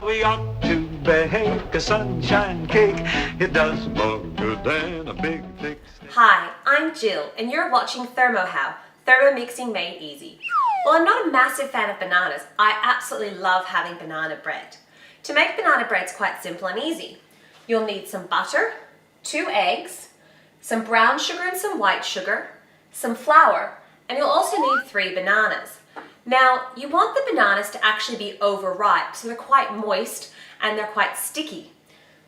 We ought to bake a sunshine cake. It does more good than a big thick steak. Hi, I'm Jill, and you're watching ThermoHow, Thermomixing made easy. Well, I'm not a massive fan of bananas. I absolutely love having banana bread. To make banana bread is quite simple and easy. You'll need some butter, 2 eggs, some brown sugar and some white sugar, some flour, and you'll also need 3 bananas. Now, you want the bananas to actually be overripe, so they're quite moist and they're quite sticky.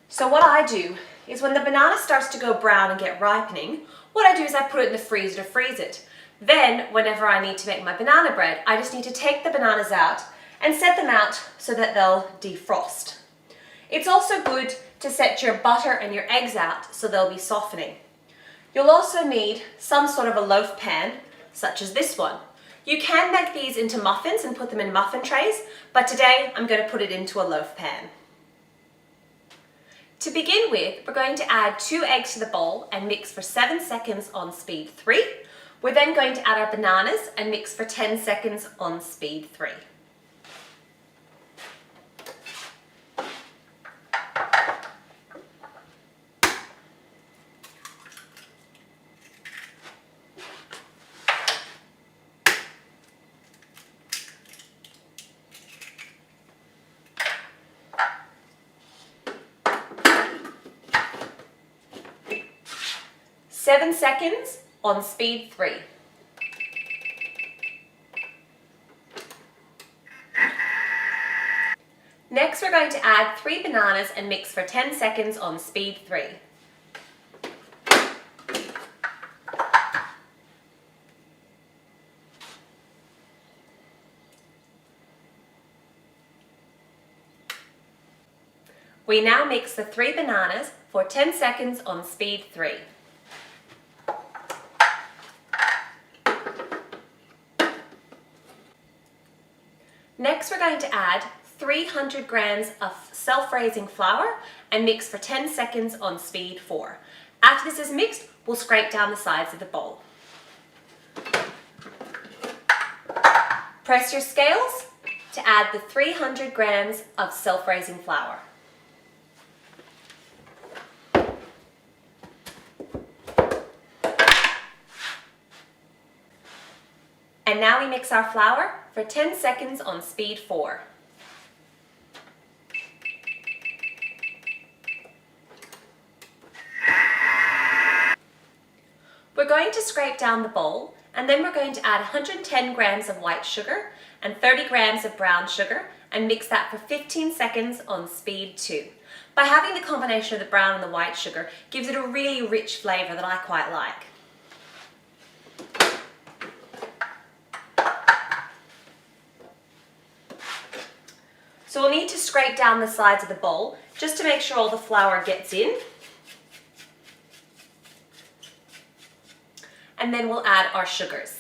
So what I do is when the banana starts to go brown and get ripening, what I do is I put it in the freezer to freeze it. Then, whenever I need to make my banana bread, I just need to take the bananas out and set them out so that they'll defrost. It's also good to set your butter and your eggs out so they'll be softening. You'll also need some sort of a loaf pan, such as this one. You can make these into muffins and put them in muffin trays, but today I'm going to put it into a loaf pan. To begin with, we're going to add 2 eggs to the bowl and mix for 7 seconds on speed 3. We're then going to add our bananas and mix for 10 seconds on speed 3. Seven seconds on speed 3. Next, we're going to add 3 bananas and mix for 10 seconds on speed 3. We now mix the 3 bananas for 10 seconds on speed 3. Next, we're going to add 300 grams of self-raising flour and mix for 10 seconds on speed 4. After this is mixed, we'll scrape down the sides of the bowl. Press your scales to add the 300 grams of self-raising flour. And now we mix our flour for 10 seconds on speed 4. We're going to scrape down the bowl, and then we're going to add 110 grams of white sugar and 30 grams of brown sugar and mix that for 15 seconds on speed 2. By having the combination of the brown and the white sugar gives it a really rich flavour that I quite like. So we'll need to scrape down the sides of the bowl just to make sure all the flour gets in. And then we'll add our sugars.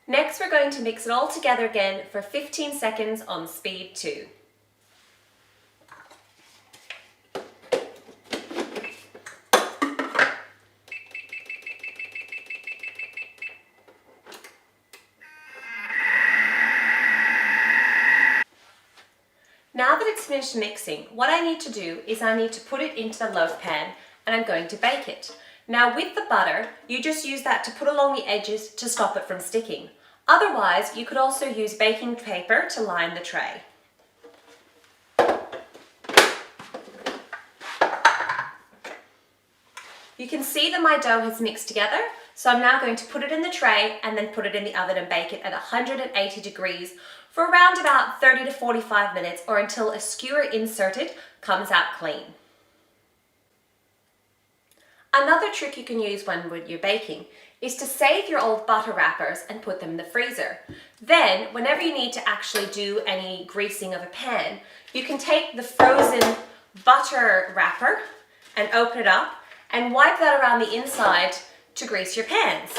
Next, we're going to mix it all together again for 15 seconds on speed 2. Now that it's finished mixing, what I need to do is I need to put it into the loaf pan and I'm going to bake it. Now with the butter, you just use that to put along the edges to stop it from sticking. Otherwise, you could also use baking paper to line the tray. You can see that my dough has mixed together, so I'm now going to put it in the tray and then put it in the oven and bake it at 180 degrees for around about 30 to 45 minutes or until a skewer inserted comes out clean. Another trick you can use when you're baking is to save your old butter wrappers and put them in the freezer. Then, whenever you need to actually do any greasing of a pan, you can take the frozen butter wrapper and open it up and wipe that around the inside to grease your pans.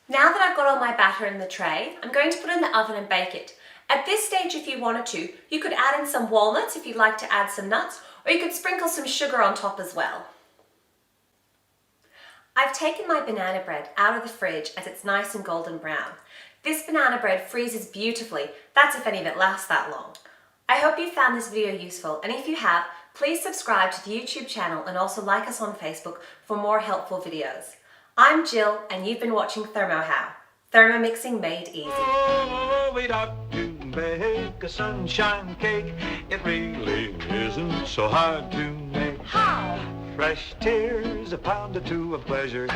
Now that I've got all my batter in the tray, I'm going to put it in the oven and bake it. At this stage, if you wanted to, you could add in some walnuts if you'd like to add some nuts, or you could sprinkle some sugar on top as well. I've taken my banana bread out of the fridge as it's nice and golden brown. This banana bread freezes beautifully, that's if any of it lasts that long. I hope you found this video useful, and if you have, please subscribe to the YouTube channel and also like us on Facebook for more helpful videos. I'm Jill, and you've been watching ThermoHow, Thermomixing made easy. Oh, we'd ought to bake a sunshine cake. It really isn't so hard to make. How? Fresh tears, a pound or two of pleasure.